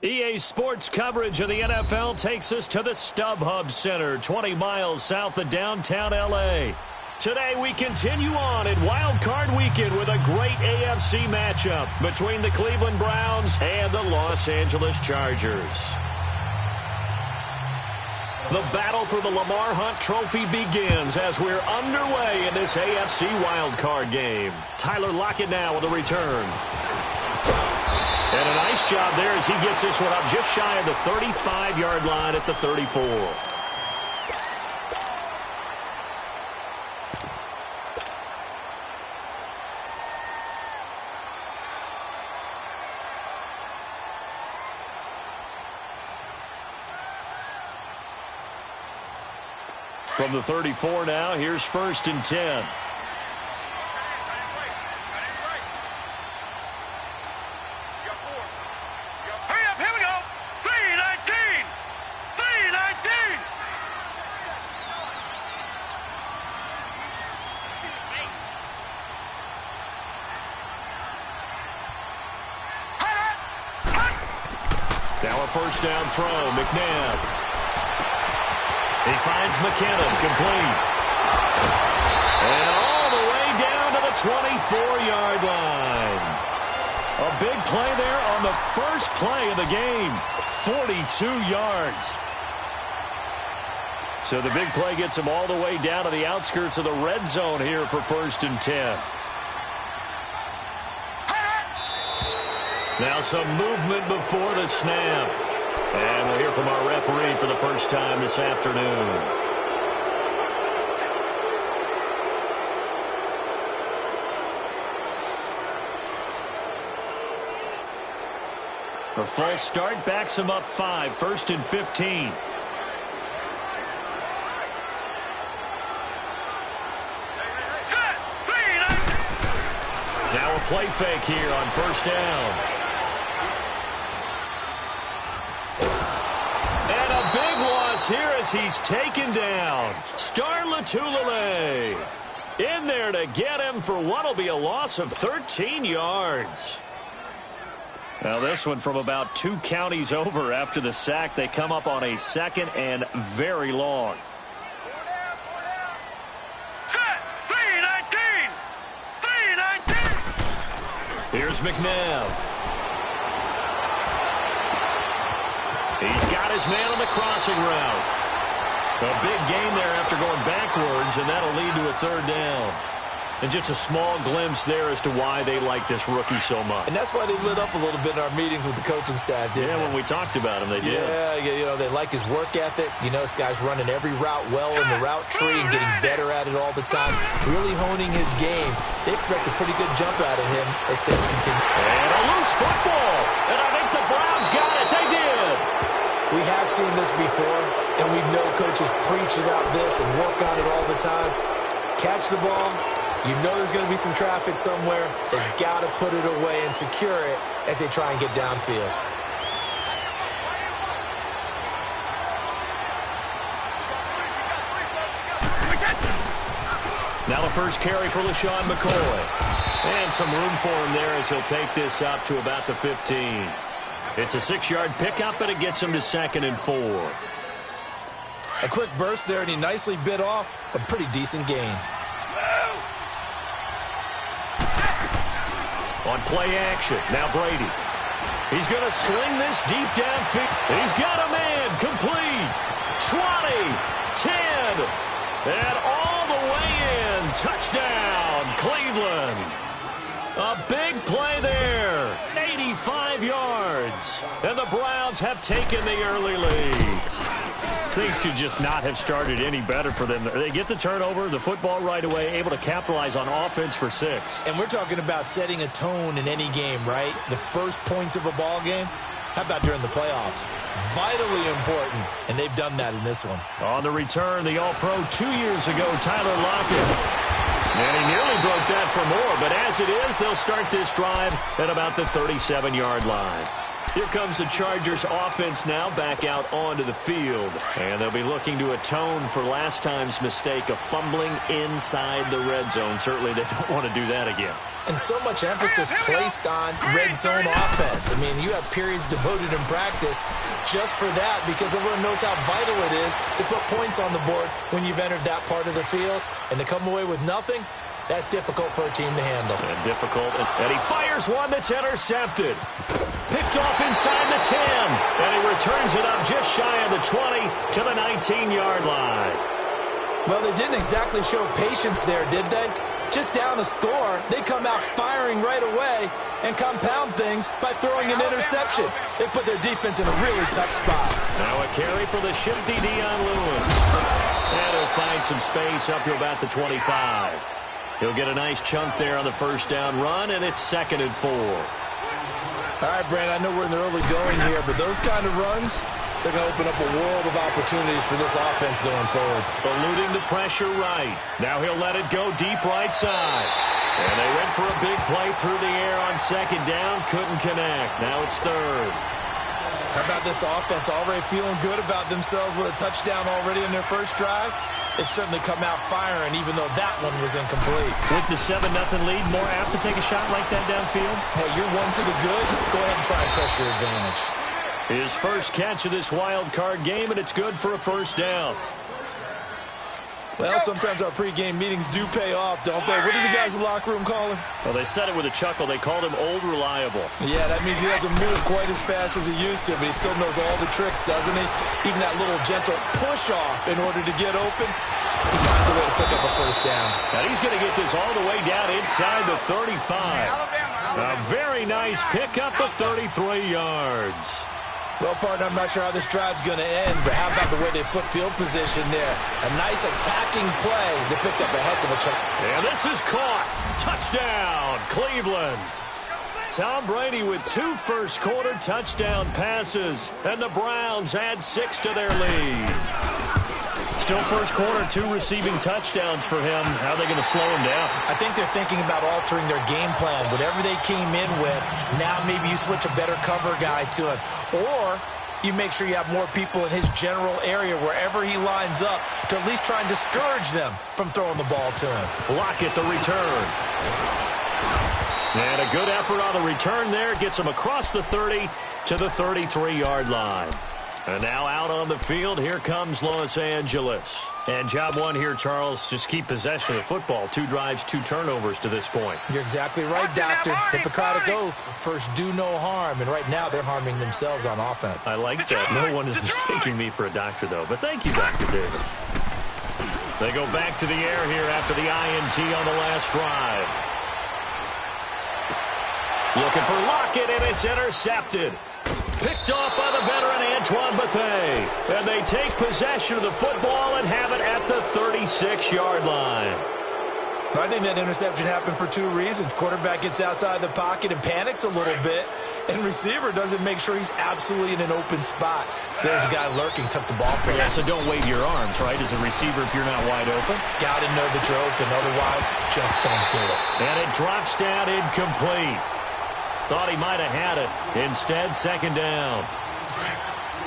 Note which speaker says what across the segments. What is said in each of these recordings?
Speaker 1: EA Sports coverage of the NFL takes us to the StubHub Center, 20 miles south of downtown L.A. Today we continue on in Wild Card Weekend with a great AFC matchup between the Cleveland Browns and the Los Angeles Chargers. The battle for the Lamar Hunt Trophy begins as we're underway in this AFC Wild Card game. Tyler Lockett now with a return. And a nice job there as he gets this one up just shy of the 35-yard line at the 34. From the 34 now, here's 1st and 10. Now a first down throw, McNabb. He finds McKinnon, complete. And all the way down to the 24-yard line. A big play there on the first play of the game, 42 yards. So the big play gets him all the way down to the outskirts of the red zone here for 1st and 10. Now some movement before the snap. And we'll hear from our referee for the first time this afternoon. A false start backs him up 5, 1st and 15. Now a play fake here on 1st down. Here as he's taken down. Star Lotulelei in there to get him for what will be a loss of 13 yards. Now this one from about 2 counties over after the sack. They come up on a 2nd and very long. Here's McNabb. He's got his man on the crossing route. A big gain there after going backwards, and that'll lead to a 3rd down. And just a small glimpse there as to why they like this rookie so much.
Speaker 2: And that's why they lit up a little bit in our meetings with the coaching staff, didn't they?
Speaker 1: When we talked about him, they did.
Speaker 2: Yeah, you know, they like his work ethic. You know, this guy's running every route well in the route tree and getting better at it all the time, really honing his game. They expect a pretty good jump out of him as things continue.
Speaker 1: And a loose football. And I think the Browns got it. They did.
Speaker 2: We have seen this before, and we know coaches preach about this and work on it all the time. Catch the ball. You know there's going to be some traffic somewhere. They've got to put it away and secure it as they try and get downfield.
Speaker 1: Now the first carry for LaShawn McCoy. And some room for him there as he'll take this up to about the 15. It's a 6-yard pickup, and it gets him to 2nd and 4.
Speaker 2: A quick burst there, and he nicely bit off a pretty decent gain.
Speaker 1: On play action, now Brady. He's going to sling this deep downfield. He's got a man, complete. 20, 10, and all the way in. Touchdown, Cleveland. A big play there, 85 yards. And the Browns have taken the early lead. Things could just not have started any better for them. They get the turnover, the football right away, able to capitalize on offense for 6.
Speaker 2: And we're talking about setting a tone in any game, right? The first points of a ball game. How about during the playoffs? Vitally important, and they've done that in this one.
Speaker 1: On the return, the All-Pro 2 years ago, Tyler Lockett. And he nearly broke that for more, but as it is, they'll start this drive at about the 37-yard line. Here comes the Chargers offense now back out onto the field. And they'll be looking to atone for last time's mistake of fumbling inside the red zone. Certainly they don't want to do that again.
Speaker 2: And so much emphasis placed on red zone offense. I mean, you have periods devoted in practice just for that because everyone knows how vital it is to put points on the board when you've entered that part of the field. And to come away with nothing, that's difficult for a team to handle.
Speaker 1: And difficult. And he fires one that's intercepted. Picked off inside the 10. And he returns it up just shy of the 20 to the 19-yard line.
Speaker 2: Well, they didn't exactly show patience there, did they? Just down a score, they come out firing right away and compound things by throwing an interception. They put their defense in a really tough spot.
Speaker 1: Now a carry for the shifty Dion Lewis. And he'll find some space up to about the 25. He'll get a nice chunk there on the first down run, and it's 2nd and 4.
Speaker 2: All right, Brandon, I know we're in the early going here, but those kind of runs, they're going to open up a world of opportunities for this offense going forward.
Speaker 1: Eluding the pressure right. Now he'll let it go deep right side. And they went for a big play through the air on 2nd down. Couldn't connect. Now it's 3rd.
Speaker 2: How about this offense already feeling good about themselves with a touchdown already in their first drive? They've certainly come out firing, even though that one was incomplete.
Speaker 1: With the 7-0 lead, more apt to take a shot like that downfield?
Speaker 2: Hey, you're one to the good. Go ahead and try and press your advantage.
Speaker 1: His first catch of this wild card game, and it's good for a first down.
Speaker 2: Well, sometimes our pregame meetings do pay off, don't they? What do the guys in the locker room call him?
Speaker 1: Well, they said it with a chuckle. They called him Old Reliable.
Speaker 2: Yeah, that means he doesn't move quite as fast as he used to, but he still knows all the tricks, doesn't he? Even that little gentle push-off in order to get open, he finds a way to pick up a first down.
Speaker 1: And he's going to get this all the way down inside the 35. A very nice pickup of 33 yards.
Speaker 2: Well, partner, I'm not sure how this drive's going to end, but how about the way they flip field position there? A nice attacking play. They picked up a heck of a chunk.
Speaker 1: And this is caught. Touchdown, Cleveland. Tom Brady with 2 first-quarter touchdown passes, and the Browns add 6 to their lead. Still first quarter, 2 receiving touchdowns for him. How are they going to slow him down?
Speaker 2: I think they're thinking about altering their game plan. Whatever they came in with, now maybe you switch a better cover guy to him. Or you make sure you have more people in his general area wherever he lines up to at least try and discourage them from throwing the ball to him.
Speaker 1: Lockett, the return. And a good effort on the return there. Gets him across the 30 to the 33-yard line. And now out on the field, here comes Los Angeles. And job one here, Charles, just keep possession of the football. 2 drives, 2 turnovers to this point.
Speaker 2: You're exactly right, Doctor. Hippocratic oath. First, do no harm. And right now, they're harming themselves on offense.
Speaker 1: I like that. No one is mistaking me for a doctor, though. But thank you, Dr. Davis. They go back to the air here after the INT on the last drive. Looking for Lockett, and it's intercepted. Picked off by the veteran Antoine Bethea. And they take possession of the football and have it at the 36-yard line.
Speaker 2: I think that interception happened for 2 reasons. Quarterback gets outside the pocket and panics a little bit. And receiver doesn't make sure he's absolutely in an open spot. So there's a guy lurking, took the ball from him.
Speaker 1: Yeah, so don't wave your arms, right, as a receiver if you're not wide open.
Speaker 2: Got to know that you're open. Otherwise, just don't do it.
Speaker 1: And it drops down incomplete. Thought he might have had it. Instead, 2nd down.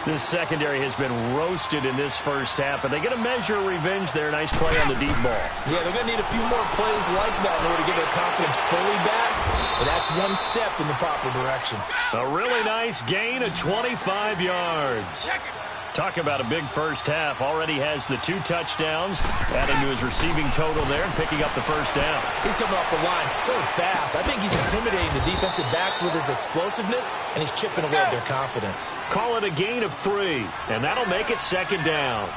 Speaker 1: This secondary has been roasted in this first half, but they get a measure of revenge there. Nice play on the deep ball.
Speaker 2: Yeah, they're going to need a few more plays like that in order to get their confidence fully back. But that's one step in the proper direction.
Speaker 1: A really nice gain of 25 yards. Talk about a big first half. Already has the 2 touchdowns, adding to his receiving total there and picking up the first down.
Speaker 2: He's coming off the line so fast. I think he's intimidating the defensive backs with his explosiveness, and he's chipping away at their confidence.
Speaker 1: Call it a gain of 3, and that'll make it 2nd down.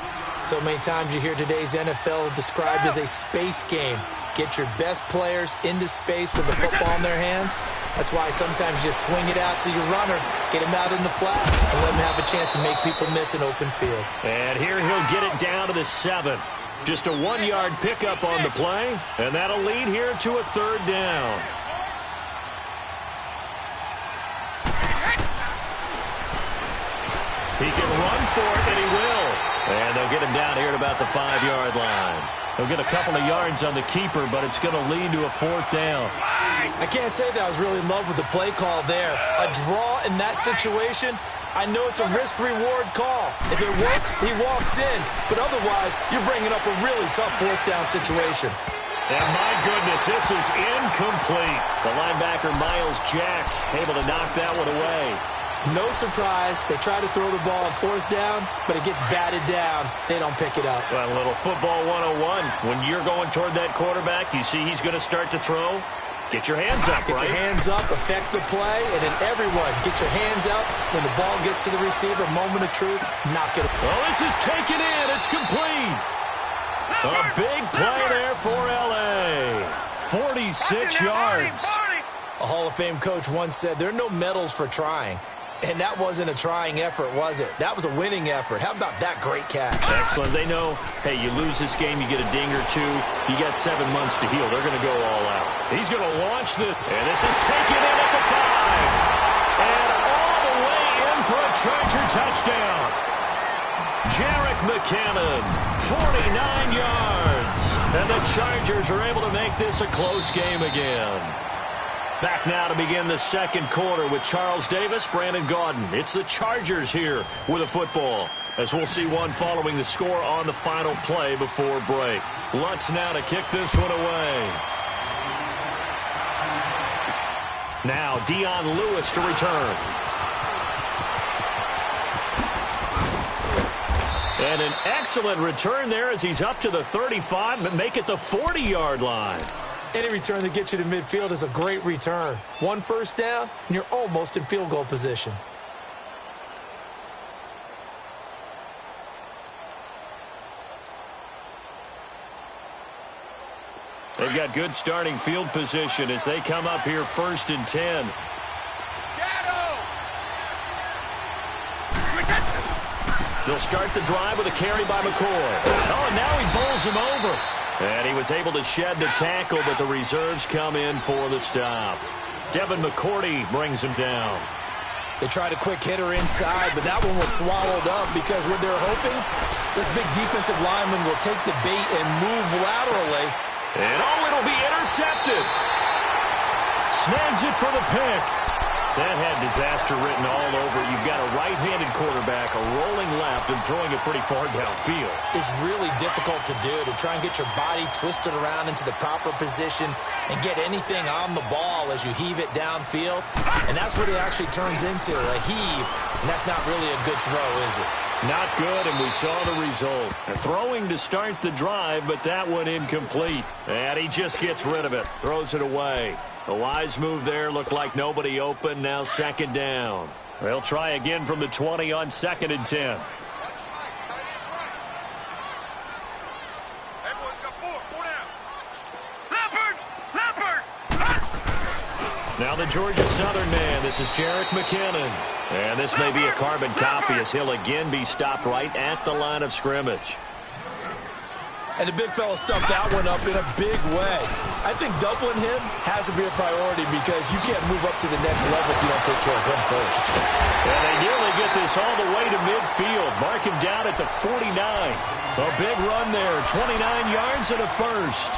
Speaker 2: So many times you hear today's NFL described as a space game. Get your best players into space with the football in their hands. That's why sometimes you swing it out to your runner, get him out in the flat, and let him have a chance to make people miss an open field.
Speaker 1: And here he'll get it down to the 7. Just a 1-yard pickup on the play, and that'll lead here to a 3rd down. He can run for it, and he will. And they'll get him down here at about the 5-yard line. He'll get a couple of yards on the keeper, but it's going to lead to a 4th down.
Speaker 2: I can't say that I was really in love with the play call there. A draw in that situation, I know it's a risk-reward call. If it works, he walks in. But otherwise, you're bringing up a really tough fourth-down situation.
Speaker 1: And my goodness, this is incomplete. The linebacker, Miles Jack, able to knock that one away.
Speaker 2: No surprise. They try to throw the ball on fourth down, but it gets batted down. They don't pick it up.
Speaker 1: Well, a little football 101. When you're going toward that quarterback, you see he's going to start to throw. Get your hands up,
Speaker 2: right? Get your hands up, affect the play, and then everyone get your hands up. When the ball gets to the receiver, moment of truth, knock it.
Speaker 1: Well, this is taken in. It's complete. A big play there for L.A. 46 yards.
Speaker 2: A Hall of Fame coach once said, there are no medals for trying. And that wasn't a trying effort, was it? That was a winning effort. How about that great catch?
Speaker 1: Excellent. They know, hey, you lose this game, you get a ding or two. You got 7 months to heal. They're going to go all out. He's going to launch this. And this is taken in at the 5. And all the way in for a Charger touchdown. Jerick McKinnon, 49 yards. And the Chargers are able to make this a close game again. Back now to begin the second quarter with Charles Davis, Brandon Gaudin. It's the Chargers here with a football, as we'll see one following the score on the final play before break. Lutz now to kick this one away. Now Dion Lewis to return. And an excellent return there as he's up to the 35, but make it the 40-yard line.
Speaker 2: Any return that gets you to midfield is a great return. One first down, and you're almost in field goal position.
Speaker 1: They've got good starting field position as they come up here 1st and 10. They'll start the drive with a carry by McCoy. Oh, and now he bowls him over. And he was able to shed the tackle, but the reserves come in for the stop. Devin McCourty brings him down.
Speaker 2: They tried a quick hitter inside, but that one was swallowed up because what they're hoping, this big defensive lineman will take the bait and move laterally.
Speaker 1: And oh, it'll be intercepted. Snags it for the pick. That had disaster written all over. You've got a right-handed quarterback, a rolling left, and throwing it pretty far downfield.
Speaker 2: It's really difficult to do, to try and get your body twisted around into the proper position and get anything on the ball as you heave it downfield. And that's what it actually turns into, a heave. And that's not really a good throw, is it?
Speaker 1: Not good, and we saw the result. Throwing to start the drive, but that one incomplete. And he just gets rid of it, throws it away. A wise move there, looked like nobody open, now 2nd down. They'll try again from the 20 on 2nd and 10. Now the Georgia Southern man, this is Jerick McKinnon. And this may be a carbon copy as he'll again be stopped right at the line of scrimmage.
Speaker 2: And the big fella stuffed that one up in a big way. I think doubling him has to be a priority because you can't move up to the next level if you don't take care of him first.
Speaker 1: And they nearly get this all the way to midfield. Mark him down at the 49. A big run there, 29 yards and a first.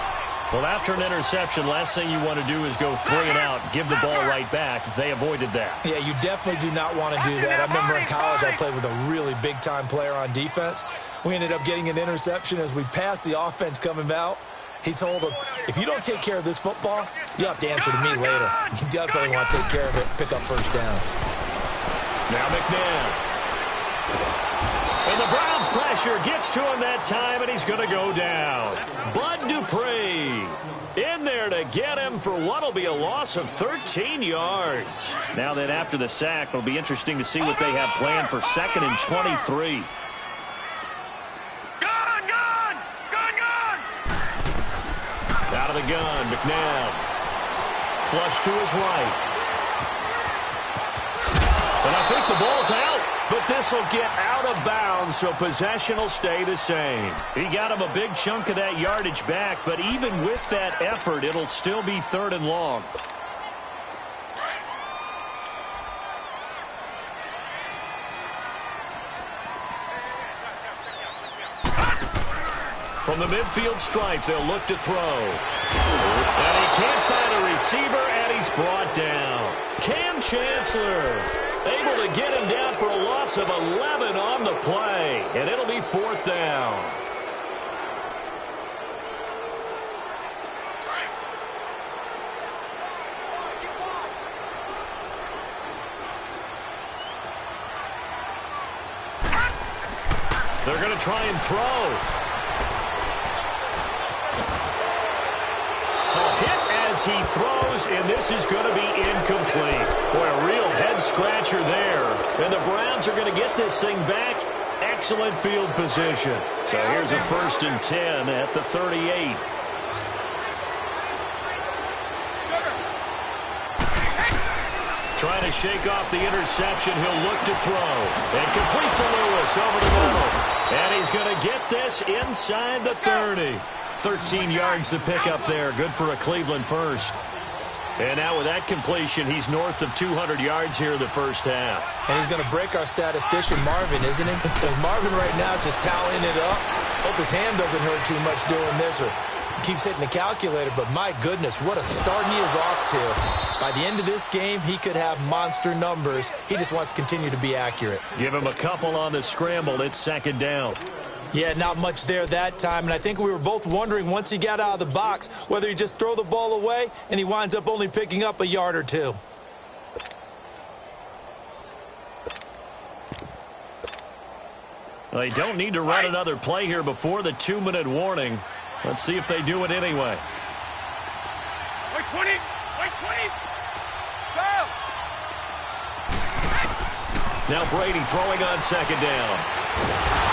Speaker 1: Well, after an interception, last thing you want to do is go 3 and out, give the ball right back. They avoided that.
Speaker 2: Yeah, you definitely do not want to do that. I remember in college I played with a really big-time player on defense. We ended up getting an interception as we passed the offense coming out. He told him, if you don't take care of this football, you have to answer to me later. You definitely want to take care of it, pick up first downs.
Speaker 1: Now McNabb. And the Browns pressure gets to him that time, and he's going to go down. Bud Dupree in there to get him for what will be a loss of 13 yards. Now then, after the sack, it'll be interesting to see what they have planned for 2nd and 23. Out of the gun, McNabb. Flush to his right. And I think the ball's out. But this will get out of bounds, so possession will stay the same. He got him a big chunk of that yardage back, but even with that effort, it'll still be 3rd and long. From the midfield stripe, they'll look to throw. And he can't find a receiver, and he's brought down. Cam Chancellor able to get him down for a loss of 11 on the play, and it'll be 4th down. They're going to try and throw. A hit as he throws, and this is going to be incomplete. Boy, a real head-scratcher there. And the Browns are going to get this thing back. Excellent field position. So here's a 1st and 10 at the 38. Trying to shake off the interception. He'll look to throw. And complete to Lewis over the middle. And he's going to get this inside the 30. 13 yards to pick up there. Good for a Cleveland first. And now with that completion, he's north of 200 yards here in the first half.
Speaker 2: And he's going to break our statistician, Marvin, isn't he? Marvin right now is just tallying it up. Hope his hand doesn't hurt too much doing this, or keeps hitting the calculator, but my goodness, what a start he is off to. By the end of this game, he could have monster numbers. He just wants to continue to be accurate.
Speaker 1: Give him a couple on the scramble. It's 2nd down.
Speaker 2: Yeah, not much there that time, and I think we were both wondering once he got out of the box whether he just throw the ball away, and he winds up only picking up a yard or two.
Speaker 1: They don't need to run another play here before the 2-minute warning. Let's see if they do it anyway.
Speaker 3: Wait 20! Wait 20! Go!
Speaker 1: Now Brady throwing on 2nd down.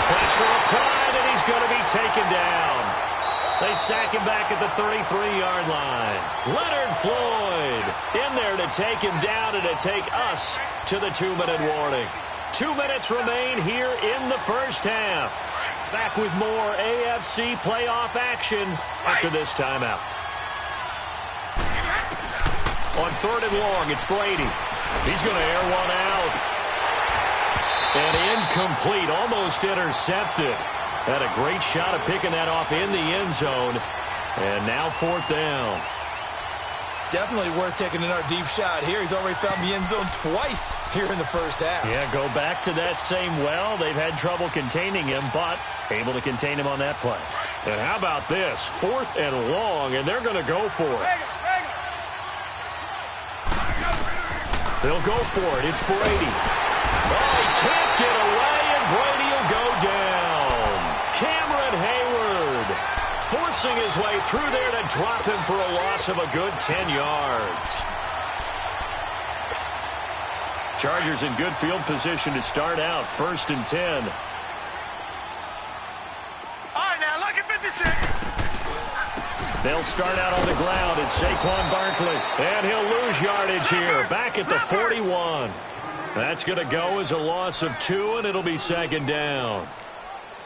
Speaker 1: Pressure applied, and he's going to be taken down. They sack him back at the 33-yard line. Leonard Floyd in there to take him down and to take us to the 2-minute warning. 2 minutes remain here in the first half. Back with more AFC playoff action after this timeout. On 3rd and long, it's Brady. He's going to air one out. And incomplete, almost intercepted. Had a great shot of picking that off in the end zone. And now 4th down.
Speaker 2: Definitely worth taking another deep shot here. He's already found the end zone twice here in the first half.
Speaker 1: Yeah, go back to that same well. They've had trouble containing him, but able to contain him on that play. And how about this? 4th and long, and they're going to go for it. They'll go for it. It's Brady. Oh, he can't get away, and Brady will go down. Cameron Hayward forcing his way through there to drop him for a loss of a good 10 yards. Chargers in good field position to start out. 1st and 10.
Speaker 3: All right, now, look at 56.
Speaker 1: They'll start out on the ground. It's Saquon Barkley. And he'll lose yardage here. Back at the 41. That's going to go as a loss of 2, and it'll be 2nd down.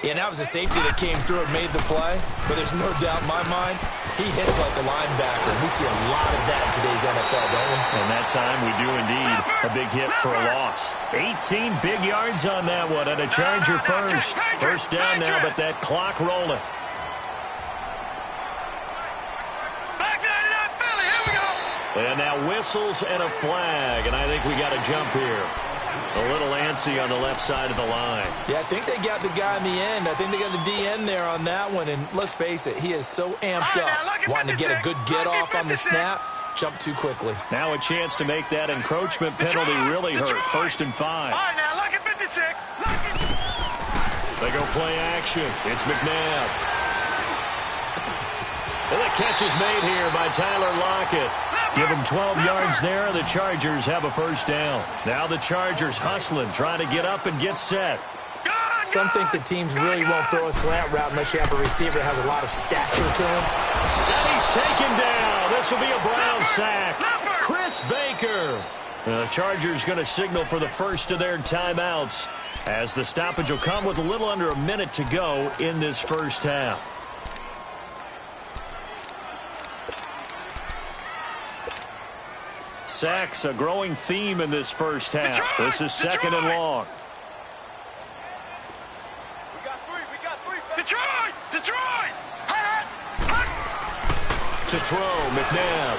Speaker 2: Yeah, that was a safety that came through and made the play. But there's no doubt in my mind, he hits like a linebacker. We see a lot of that in today's NFL, don't we?
Speaker 1: And that time we do indeed. A big hit for a loss. 18 big yards on that one, and a Charger first. 1st down now, but that clock rolling. And now whistles and a flag, and I think we got a jump here. A little antsy on the left side of the line.
Speaker 2: Yeah, I think they got the guy in the end. I think they got the DN there on that one, and let's face it, he is so amped up, wanting to get a good get-off on the snap, jump too quickly.
Speaker 1: Now a chance to make that encroachment penalty really hurt. 1st and 5.
Speaker 3: All right, now, look at 56.
Speaker 1: They go play action. It's McNabb. And the catch is made here by Tyler Lockett. Give him 12 yards there. The Chargers have a 1st down. Now the Chargers hustling, trying to get up and get set.
Speaker 2: Some think the teams really won't throw a slant route unless you have a receiver that has a lot of stature to him.
Speaker 1: And he's taken down. This will be a Brown sack. Chris Baker. The Chargers going to signal for the first of their timeouts, as the stoppage will come with a little under a minute to go in this first half. Sacks, a growing theme in this first half. This is 2nd and long.
Speaker 3: Detroit! Detroit!
Speaker 1: to throw. McNabb.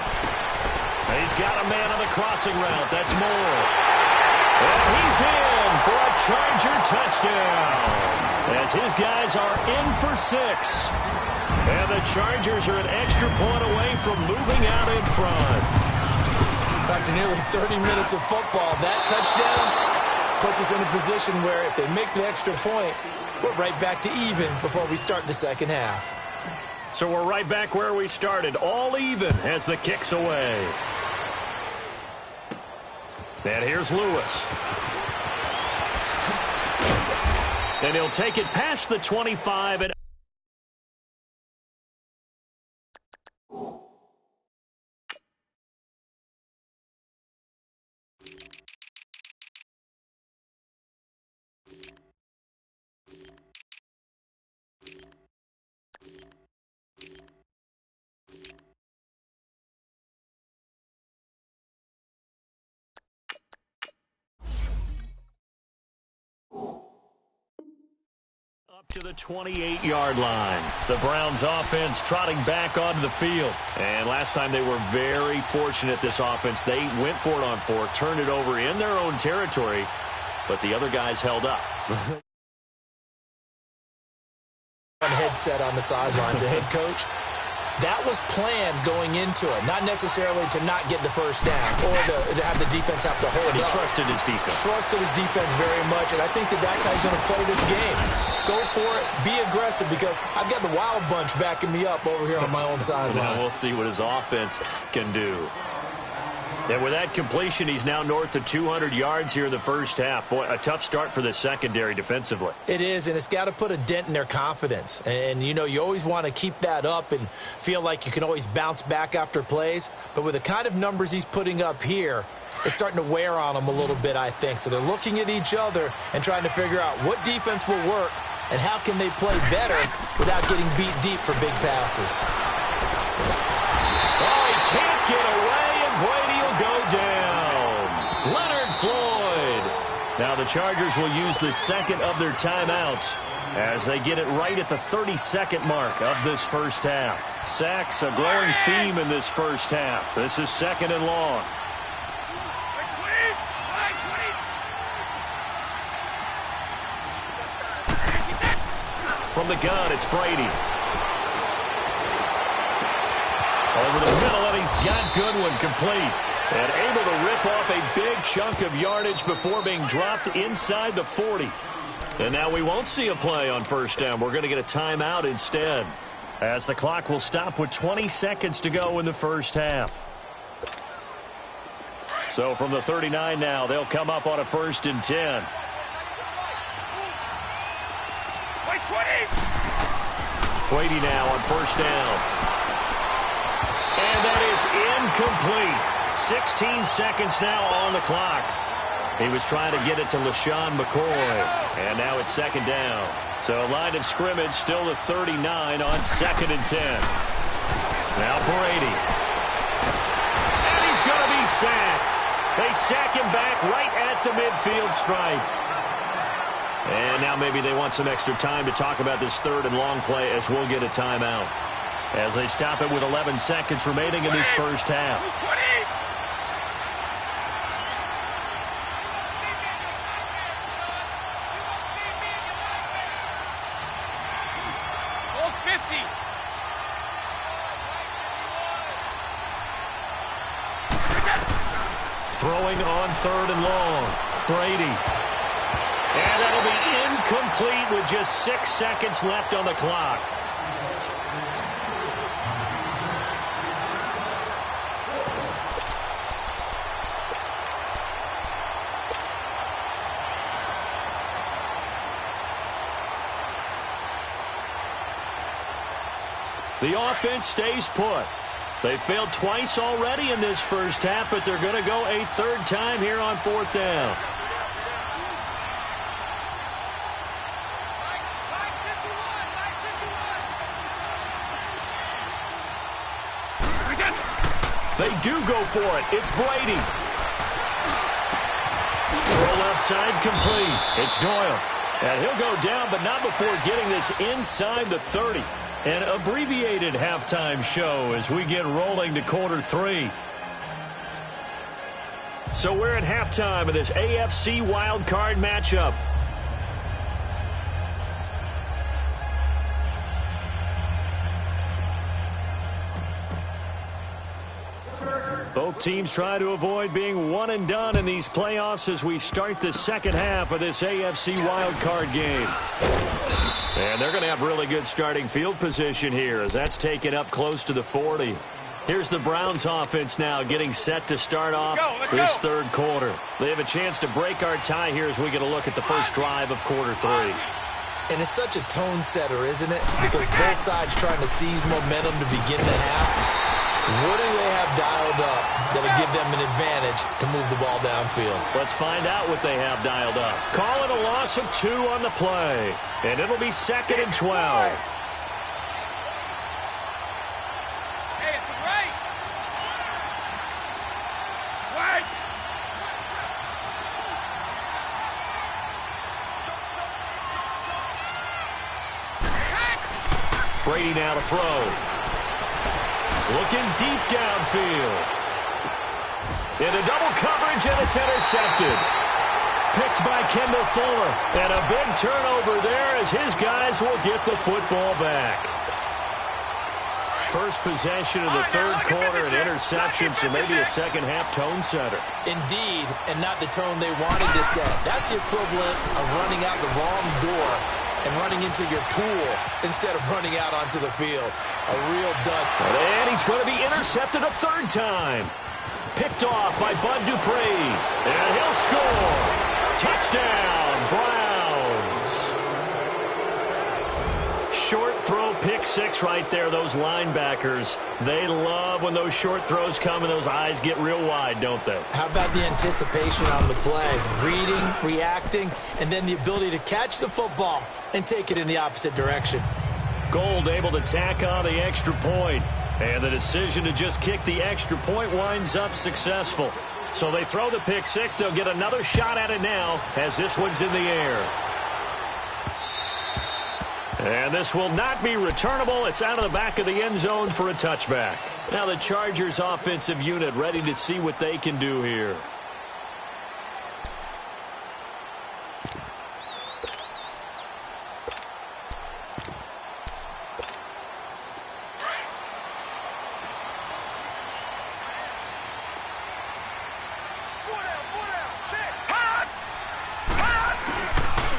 Speaker 1: He's got a man on the crossing route. That's Moore. And he's in for a Charger touchdown. As his guys are in for 6. And the Chargers are an extra point away from moving out in front.
Speaker 2: After nearly 30 minutes of football, that touchdown puts us in a position where if they make the extra point, we're right back to even before we start the second half.
Speaker 1: So we're right back where we started, all even as the kick's away. And here's Lewis. And he'll take it past the 25 and up to the 28-yard line. The Browns offense trotting back onto the field. And last time they were very fortunate, this offense. They went for it on 4, turned it over in their own territory, but the other guys held up.
Speaker 2: Headset on the sidelines, the head coach. That was planned going into it, not necessarily to not get the first down or to have the defense have to hold
Speaker 1: He
Speaker 2: up.
Speaker 1: trusted his defense.
Speaker 2: Trusted his defense very much, and I think that's how he's going to play this game. Go for it, be aggressive, because I've got the wild bunch backing me up over here on my own sideline.
Speaker 1: Now we'll see what his offense can do. And with that completion, he's now north of 200 yards here in the first half. Boy, a tough start for the secondary defensively.
Speaker 2: It is, and it's got to put a dent in their confidence. And, you know, you always want to keep that up and feel like you can always bounce back after plays. But with the kind of numbers he's putting up here, it's starting to wear on them a little bit, I think. So they're looking at each other and trying to figure out what defense will work and how can they play better without getting beat deep for big passes.
Speaker 1: Oh, he can't get away. Brady will go down. Leonard Floyd. Now the Chargers will use the second of their timeouts as they get it right at the 32nd mark of this first half. Sacks, a growing theme in this first half. This is second and long. From the gun, it's Brady. Over the middle, and he's got Goodwin complete. And able to rip off a big chunk of yardage before being dropped inside the 40. And now we won't see a play on first down. We're going to get a timeout instead, as the clock will stop with 20 seconds to go in the first half. So from the 39 now, they'll come up on a 1st and 10. Brady now on first down. And that is incomplete. 16 seconds now on the clock. He was trying to get it to LaShawn McCoy. And now it's second down. So a line of scrimmage still at 39 on 2nd and 10. Now Brady. And he's going to be sacked. They sack him back right at the midfield stripe. And now maybe they want some extra time to talk about this 3rd and long play, as we'll get a timeout, as they stop it with 11 seconds remaining in this first half.
Speaker 3: 50.
Speaker 1: Throwing on 3rd and long. Brady. And that'll be incomplete with just 6 seconds left on the clock. The offense stays put. They failed twice already in this first half, but they're going to go a 3rd time here on 4th down. They do go for it. It's Brady. Throw left side complete. It's Doyle. And he'll go down, but not before getting this inside the 30. An abbreviated halftime show as we get rolling to quarter 3. So we're at halftime of this AFC wildcard matchup. Both teams try to avoid being one and done in these playoffs as we start the second half of this AFC wildcard game. And they're going to have really good starting field position here as that's taken up close to the 40. Here's the Browns offense now getting set to start off this third quarter. They have a chance to break our tie here as we get a look at the first drive of quarter 3.
Speaker 2: And it's such a tone setter, isn't it? Because both sides trying to seize momentum to begin the half. What do they have dialed up that'll give them an advantage to move the ball downfield?
Speaker 1: Let's find out what they have dialed up. Call it a loss of 2 on the play. And it'll be 2nd and 12.
Speaker 3: Hey, it's the right. Right.
Speaker 1: Brady now to throw. Looking deep downfield. Into double coverage, and it's intercepted. Picked by Kendall Fuller. And a big turnover there as his guys will get the football back. First possession of the third quarter, an interception, so maybe a second-half tone setter.
Speaker 2: Indeed, and not the tone they wanted to set. That's the equivalent of running out the wrong door and running into your pool instead of running out onto the field. A real dud.
Speaker 1: And he's going to be intercepted a third time. Picked off by Bud Dupree. And he'll score. Touchdown, Browns. Short throw, pick 6 right there. Those linebackers, they love when those short throws come and those eyes get real wide, don't they?
Speaker 2: How about the anticipation on the play? Reading, reacting, and then the ability to catch the football and take it in the opposite direction.
Speaker 1: Gold able to tack on the extra point. And the decision to just kick the extra point winds up successful. So they throw the pick 6. They'll get another shot at it now as this one's in the air. And this will not be returnable. It's out of the back of the end zone for a touchback. Now the Chargers offensive unit ready to see what they can do here.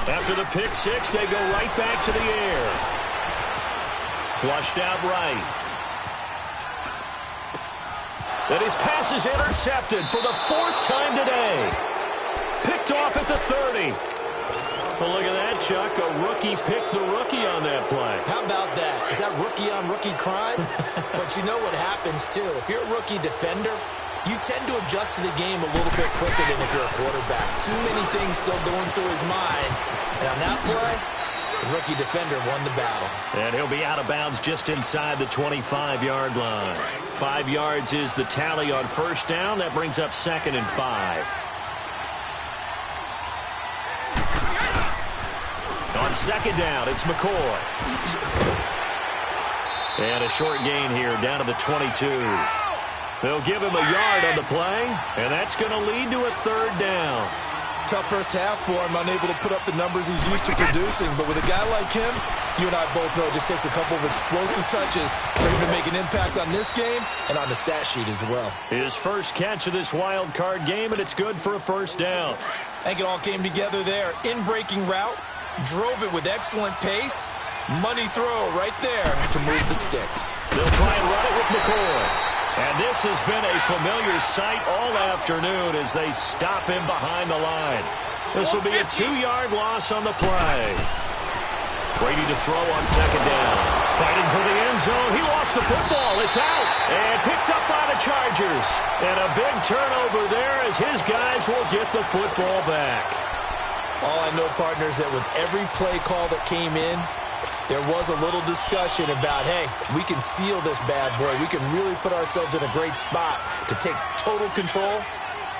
Speaker 1: After the pick 6, they go right back to the air. Flushed out right. Then his pass is intercepted for the 4th time today. Picked off at the 30. Well, look at that, Chuck. A rookie picked the rookie on that play.
Speaker 2: How about that? Is that rookie-on-rookie crime? But you know what happens, too. If you're a rookie defender, you tend to adjust to the game a little bit quicker than if you're a quarterback. Too many things still going through his mind. And on that play, the rookie defender won the battle.
Speaker 1: And he'll be out of bounds just inside the 25-yard line. 5 yards is the tally on first down. That brings up 2nd and 5. On 2nd down, it's McCoy. And a short gain here down to the 22. They'll give him a yard on the play, and that's going to lead to a 3rd down.
Speaker 2: Tough first half for him, unable to put up the numbers he's used to producing. But with a guy like him, you and I both know it just takes a couple of explosive touches for him to make an impact on this game and on the stat sheet as well.
Speaker 1: His first catch of this wild card game, and it's good for a 1st down.
Speaker 2: I think it all came together there. In-breaking route, drove it with excellent pace. Money throw right there to move the sticks.
Speaker 1: They'll try and run it with McCoy. And this has been a familiar sight all afternoon as they stop him behind the line. This will be a 2-yard loss on the play. Brady to throw on 2nd down. Fighting for the end zone. He lost the football. It's out. And picked up by the Chargers. And a big turnover there as his guys will get the football back.
Speaker 2: All I know, partners, that with every play call that came in, there was a little discussion about, hey, we can seal this bad boy. We can really put ourselves in a great spot to take total control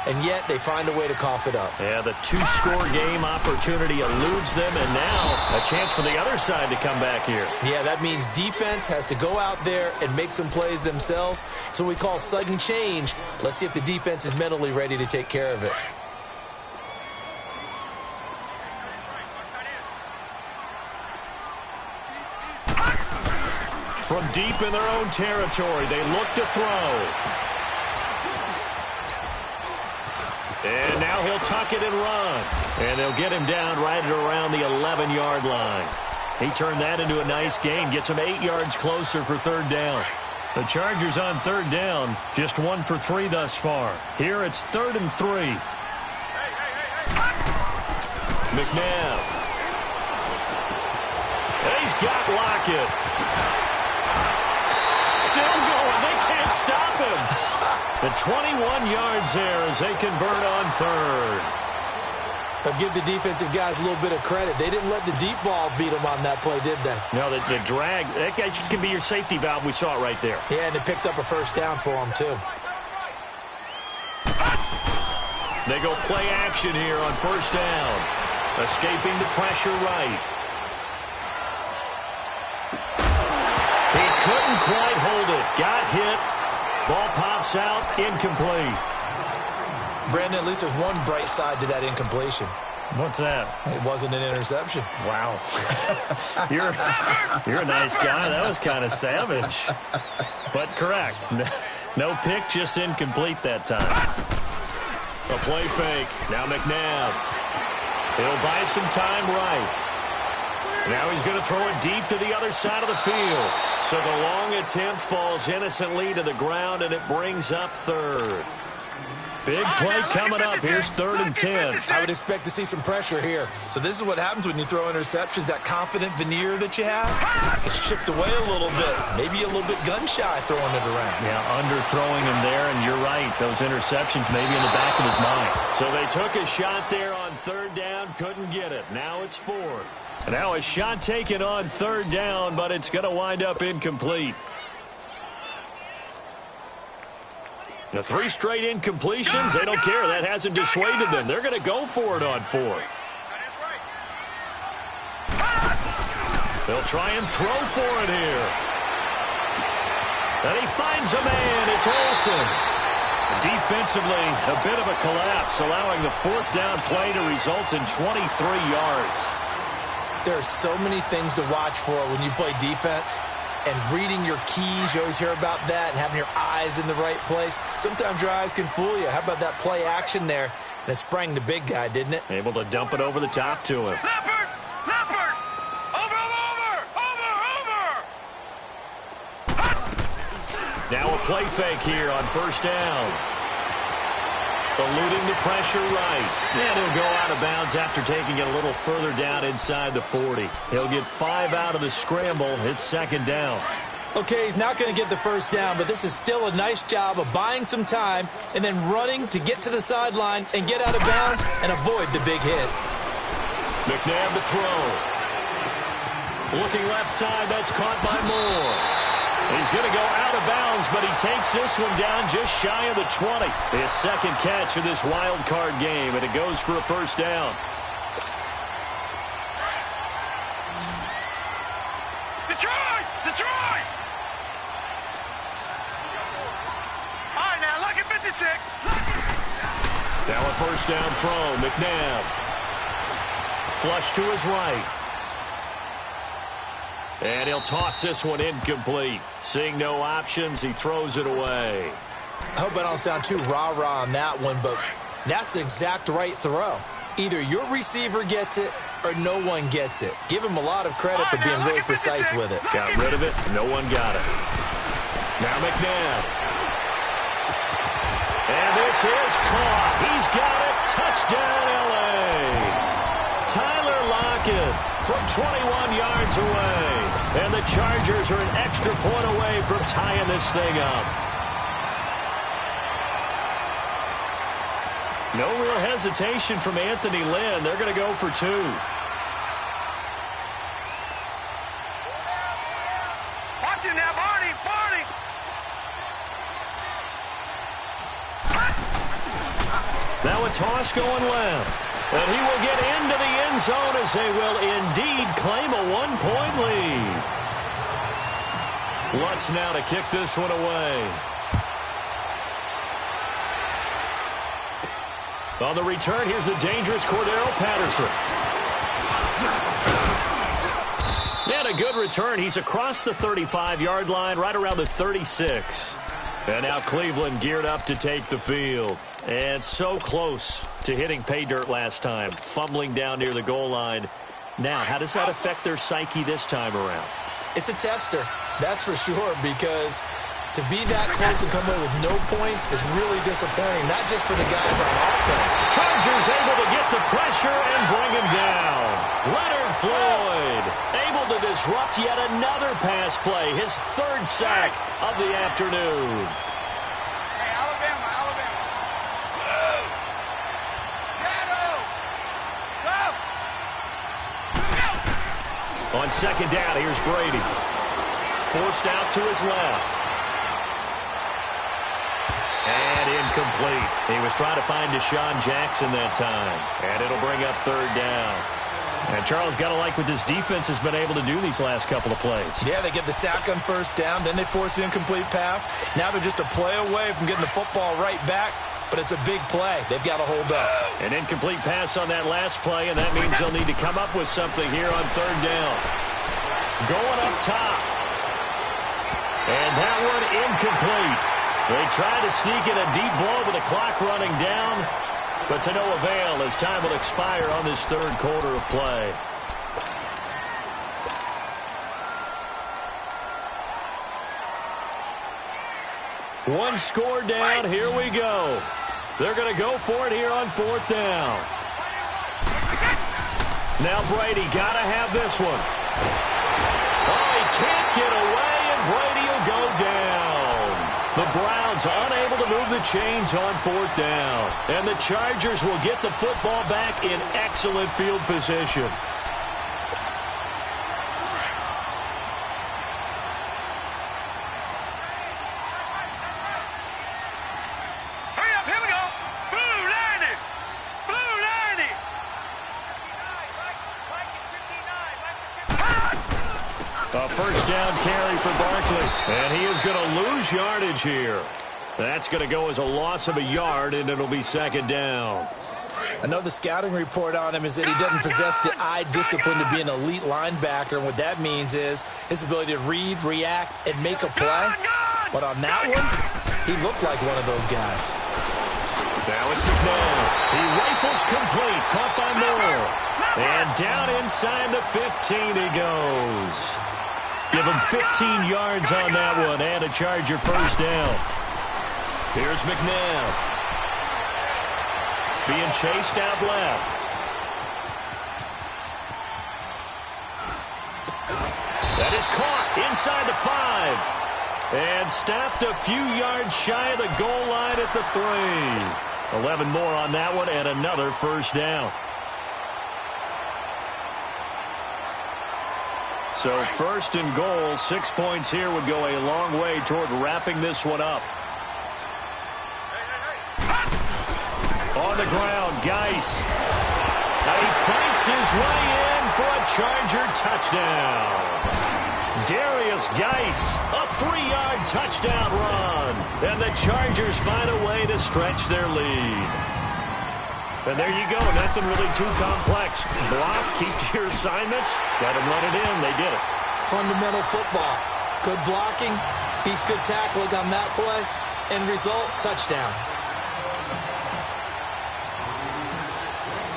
Speaker 2: and yet they find a way to cough it up.
Speaker 1: Yeah, the two-score game opportunity eludes them, and now a chance for the other side to come back here.
Speaker 2: Yeah, that means defense has to go out there and make some plays themselves. So we call sudden change. Let's see if the defense is mentally ready to take care of it.
Speaker 1: From deep in their own territory, they look to throw. And now he'll tuck it and run. And they'll get him down right at around the 11-yard line. He turned that into a nice gain, gets him 8 yards closer for third down. The Chargers on third down, just 1 for 3 thus far. Here it's 3rd and 3. McNabb. He's got Lockett. Still going. They can't stop him. The 21 yards there as they convert on third.
Speaker 2: But give the defensive guys a little bit of credit. They didn't let the deep ball beat them on that play, did they?
Speaker 1: No, the drag, that guy can be your safety valve. We saw it right there.
Speaker 2: Yeah, and it picked up a first down for them, too.
Speaker 1: They go play action here on first down. Escaping the pressure right. He couldn't quite hold it. Got hit. Ball pops out. Incomplete.
Speaker 2: Brandon, at least there's one bright side to that incompletion.
Speaker 1: What's that?
Speaker 2: It wasn't an interception.
Speaker 1: Wow. You're a nice guy. That was kind of savage. But correct. No pick, just incomplete that time. A play fake. Now McNabb. He'll buy some time right. Now he's going to throw it deep to the other side of the field. So the long attempt falls innocently to the ground, and it brings up third. Big play coming up. Here's 3rd and 10.
Speaker 2: I would expect to see some pressure here. So this is what happens when you throw interceptions. That confident veneer that you have is chipped away a little bit. Maybe a little bit gun-shy throwing it around.
Speaker 1: Yeah, underthrowing him there, and you're right. Those interceptions maybe in the back of his mind. So they took a shot there on third down, couldn't get it. Now it's 4th. Now a shot taken on third down, but it's going to wind up incomplete. The 3 straight incompletions, they don't care. That hasn't dissuaded them. They're going to go for it on 4th. They'll try and throw for it here. And he finds a man. It's Olsen. Defensively, a bit of a collapse, allowing the 4th down play to result in 23 yards.
Speaker 2: There are so many things to watch for when you play defense. And reading your keys, you always hear about that, and having your eyes in the right place. Sometimes your eyes can fool you. How about that play action there? And it sprang the big guy, didn't it?
Speaker 1: Able to dump it over the top to him.
Speaker 3: Leopard! Leopard! Over!
Speaker 1: Now a play fake here on first down. Eluding the pressure right. And he'll go out of bounds after taking it a little further down inside the 40. He'll get 5 out of the scramble. It's 2nd down.
Speaker 2: Okay, he's not going to get the first down, but this is still a nice job of buying some time and then running to get to the sideline and get out of bounds and avoid the big hit.
Speaker 1: McNabb to throw. Looking left side, that's caught by Moore. He's going to go out of bounds, but he takes this one down just shy of the 20. His 2nd catch of this wild card game, and it goes for a first down.
Speaker 3: Detroit! Detroit! All right, now, look at 56.
Speaker 1: Now a first down throw. McNabb. Flush to his right. And he'll toss this one incomplete. Seeing no options, he throws it away.
Speaker 2: I hope I don't sound too rah-rah on that one, but that's the exact right throw. Either your receiver gets it or no one gets it. Give him a lot of credit for being really precise with it.
Speaker 1: Got rid of it. No one got it. Now McNabb. And this is caught. He's got it. Touchdown, L.A. Tyler Lockett from 21 yards away. And the Chargers are an extra point away from tying this thing up. No real hesitation from Anthony Lynn. They're going to go for 2.
Speaker 3: Watch it now, Barney! Barney!
Speaker 1: Now a toss going left. And he will get into the end zone as they will indeed claim a 1-point lead. Lutz now to kick this one away. On the return, here's the dangerous Cordero Patterson. And a good return. He's across the 35-yard line, right around the 36. And now Cleveland geared up to take the field. And so close to hitting pay dirt last time, fumbling down near the goal line. Now, how does that affect their psyche this time around?
Speaker 2: It's a tester, that's for sure, because to be that close and come away with no points is really disappointing, not just for the guys on offense.
Speaker 1: Chargers able to get the pressure and bring him down. Leonard Floyd able to disrupt yet another pass play, his third sack of the afternoon.
Speaker 3: Hey, Alabama. Go!
Speaker 1: On second down, here's Brady. Forced out to his left. And incomplete. He was trying to find Deshaun Jackson that time. And it'll bring up third down. And Charles, got to like what this defense has been able to do these last couple of plays.
Speaker 2: Yeah, they get the sack on first down, then they force the incomplete pass. Now they're just a play away from getting the football right back, but it's a big play. They've got to hold up.
Speaker 1: An incomplete pass on that last play, and that means they'll need to come up with something here on third down. Going up top. And that one incomplete. They try to sneak in a deep blow with the clock running down, but to no avail as time will expire on this third quarter of play. One score down. Here we go. They're going to go for it here on fourth down. Now Brady got to have this one. Oh, he can't get away, and Brady will go down. The Browns unable to move the chains on fourth down. And the Chargers will get the football back in excellent field position.
Speaker 3: Hurry up, here we go. Blue 90. Blue 90.
Speaker 1: A first down carry for Barkley. And he is going to lose yardage here. That's going to go as a loss of a yard, and it'll be second down.
Speaker 2: I know the scouting report on him is that he doesn't possess the eye discipline to be an elite linebacker, and what that means is his ability to read, react, and make a play. But on that one, he looked like one of those guys.
Speaker 1: Now it's McNabb. He rifles complete, caught by Moore. And down inside the 15 he goes. Give him 15 yards on that one and a Charger first down. Here's McNabb. Being chased out left. That is caught inside the 5. And stopped a few yards shy of the goal line at the 3. 11 more on that one and another first down. So first and goal, 6 points here would go a long way toward wrapping this one up. On the ground, Geis. And he fights his way in for a Charger touchdown. Darius Geis, a 3-yard touchdown run. And the Chargers find a way to stretch their lead. And there you go, nothing really too complex. Block, keep to your assignments, let them run it in. They did it.
Speaker 2: Fundamental football. Good blocking, beats good tackling on that play. End result, touchdown.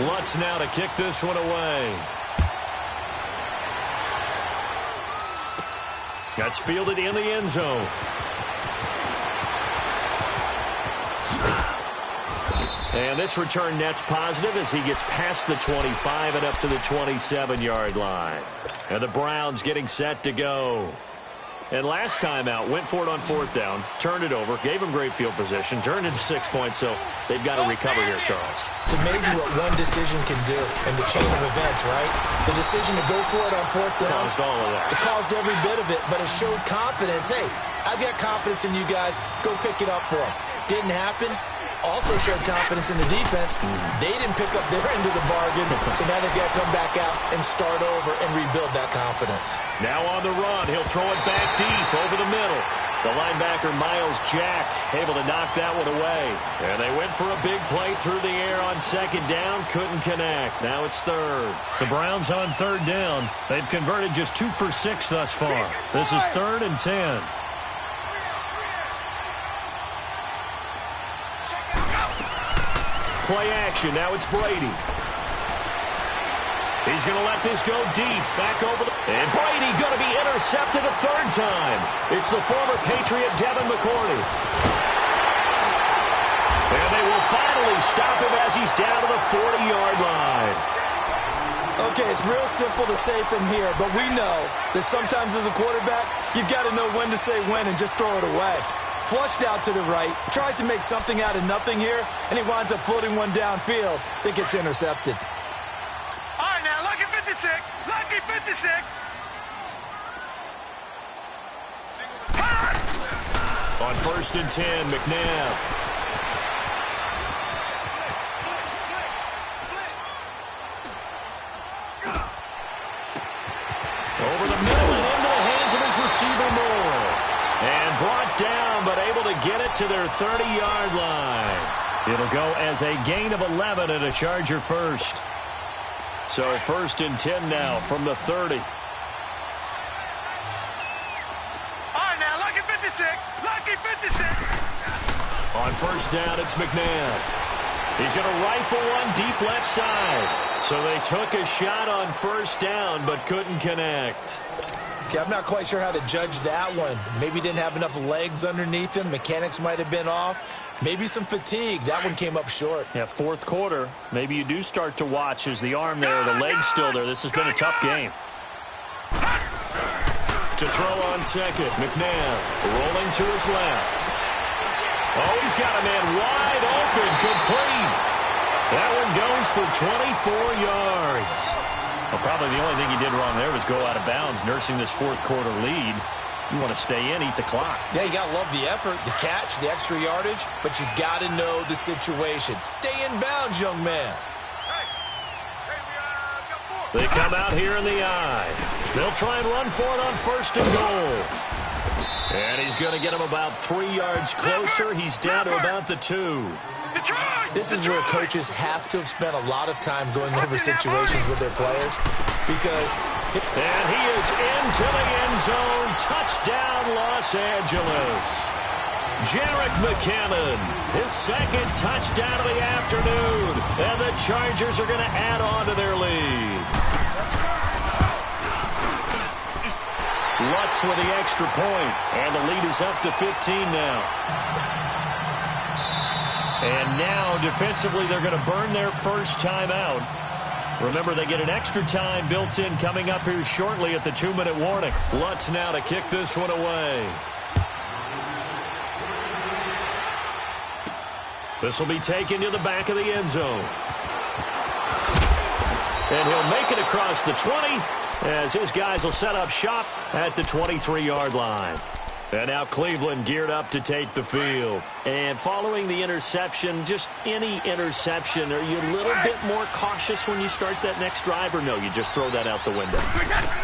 Speaker 1: Lutz now to kick this one away. That's fielded in the end zone. And this return net's positive as he gets past the 25 and up to the 27-yard line. And the Browns getting set to go. And last time out, went for it on fourth down, turned it over, gave him great field position, turned into 6 points, so they've got to recover here, Charles.
Speaker 2: It's amazing what one decision can do in the chain of events, right? The decision to go for it on fourth down.
Speaker 1: Caused all of that.
Speaker 2: It caused every bit of it, but it showed confidence. Hey, I've got confidence in you guys. Go pick it up for them. Didn't happen. also showed confidence in the defense. They didn't pick up their end of the bargain, so now they've got to come back out and start over and rebuild that confidence.
Speaker 1: Now on the run, he'll throw it back deep over the middle. The linebacker, Miles Jack, able to knock that one away. And they went for a big play through the air on second down. Couldn't connect. Now it's third. The Browns on third down. They've converted just 2 for 6 thus far. This is 3rd and 10. Play action. Now it's Brady. He's going to let this go deep. Back over the... And Brady going to be intercepted a third time. It's the former Patriot Devin McCourty. And they will finally stop him as he's down to the 40-yard line.
Speaker 2: Okay, it's real simple to say from here, but we know that sometimes as a quarterback, you've got to know when to say when and just throw it away. Flushed out to the right, tries to make something out of nothing here, and he winds up floating one downfield that gets intercepted.
Speaker 3: All right, now, lucky 56. Lucky 56.
Speaker 1: On 1st and 10, McNabb. Over the middle and into the hands of his receiver, Moore. And brought down, but able to get it to their 30-yard line. It'll go as a gain of 11 and a Charger first. So 1st and 10 now from the 30.
Speaker 3: All right, now, lucky 56. Lucky 56.
Speaker 1: On 1st down, it's McNabb. He's going to rifle one deep left side. So they took a shot on 1st down, but couldn't connect.
Speaker 2: Okay, I'm not quite sure how to judge that one. Maybe didn't have enough legs underneath him. Mechanics might have been off. Maybe some fatigue. That one came up short.
Speaker 1: Yeah, 4th quarter. Maybe you do start to watch as the arm there, the leg's still there. This has been a tough game. To throw on second, McNabb rolling to his left. Oh, he's got a man wide open, complete. That one goes for 24 yards. Well, probably the only thing he did wrong there was go out of bounds, nursing this 4th quarter lead. You want to stay in, eat the clock.
Speaker 2: Yeah, you got to love the effort, the catch, the extra yardage, but you got to know the situation. Stay in bounds, young man.
Speaker 1: They come out here in the eye. They'll try and run for it on 1st and goal. And he's going to get him about 3 yards closer. He's down to about the 2.
Speaker 2: This is where coaches have to have spent a lot of time going over situations with their players because...
Speaker 1: And he is into the end zone. Touchdown, Los Angeles. Jerick McKinnon, his 2nd touchdown of the afternoon. And the Chargers are going to add on to their lead. Lutz with the extra point. And the lead is up to 15 now. And now, defensively, they're going to burn their first timeout. Remember, they get an extra time built in coming up here shortly at the 2-minute warning. Lutz now to kick this one away. This will be taken to the back of the end zone. And he'll make it across the 20 as his guys will set up shop at the 23-yard line. And now Cleveland geared up to take the field. And following the interception, just any interception, are you a little bit more cautious when you start that next drive, or no, you just throw that out the window?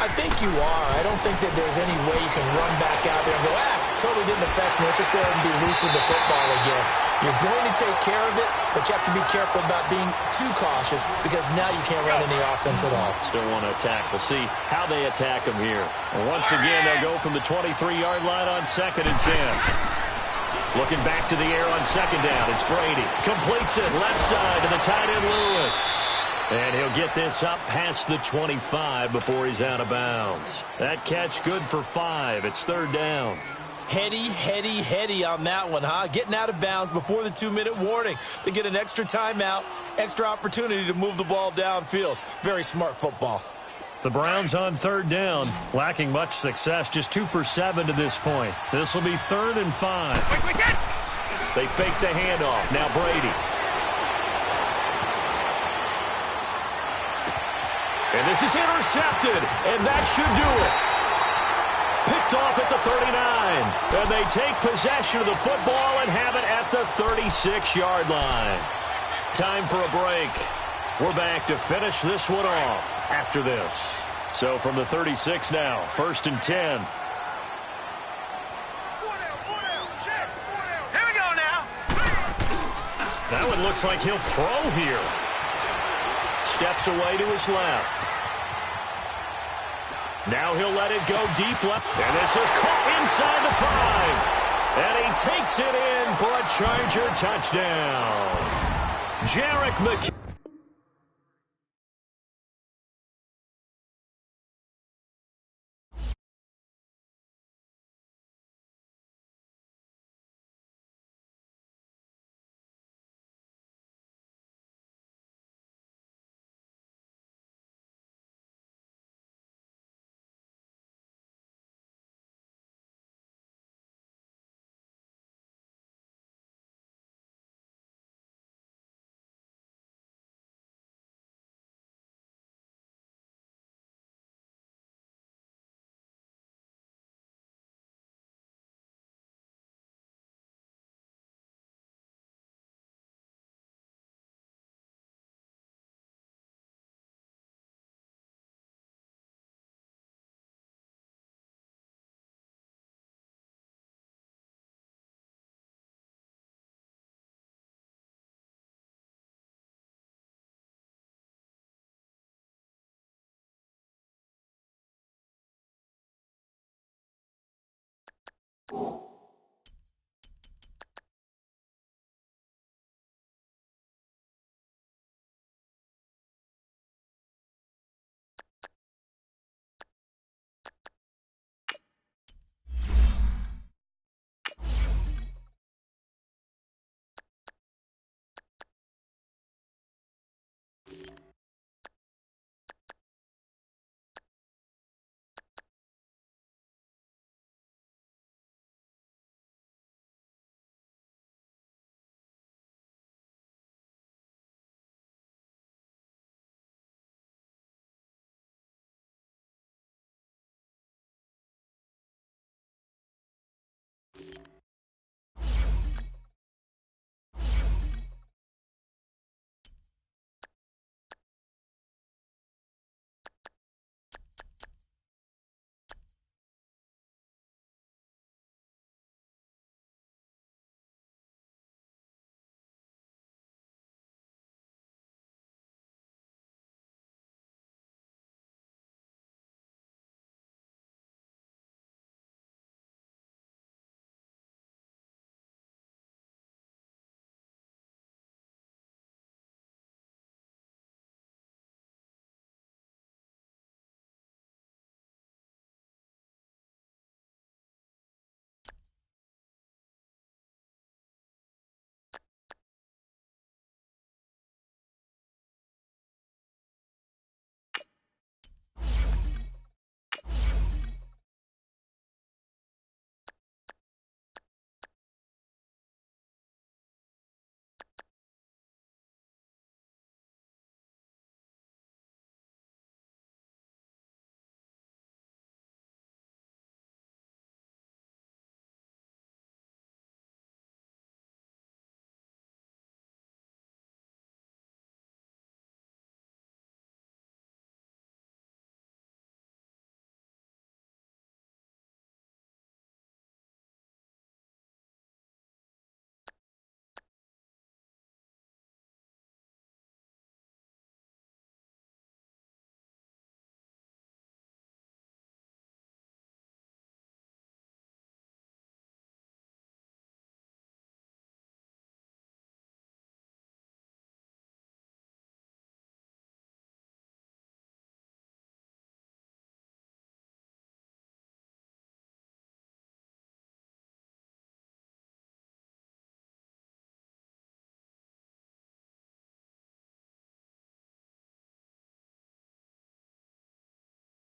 Speaker 2: I think you are. I don't think that there's any way you can run back out there and go, totally didn't affect me. Let's just go ahead and be loose with the football again. You're going to take care of it, but you have to be careful about being too cautious because now you can't run any offense at all.
Speaker 1: Still want to attack. We'll see how they attack them here. And once again, they'll go from the 23-yard line on 2nd and 10. Looking back to the air on 2nd down. It's Brady. Completes it left side to the tight end, Lewis. And he'll get this up past the 25 before he's out of bounds. That catch good for 5. It's 3rd down.
Speaker 2: Heady on that one, huh? Getting out of bounds before the 2-minute warning. They get an extra timeout, extra opportunity to move the ball downfield. Very smart football.
Speaker 1: The Browns on 3rd down, lacking much success, just 2 for 7 to this point. This will be 3rd and 5. They fake the handoff. Now Brady. And this is intercepted, and that should do it. Picked off at the 39. And they take possession of the football and have it at the 36-yard line. Time for a break. We're back to finish this one off after this. So from the 36 now, 1st and 10.
Speaker 3: Here we go now.
Speaker 1: That one looks like he'll throw here. Steps away to his left. Now he'll let it go deep left. And this is caught inside the 5. And he takes it in for a Charger touchdown. Jarek McKinnon.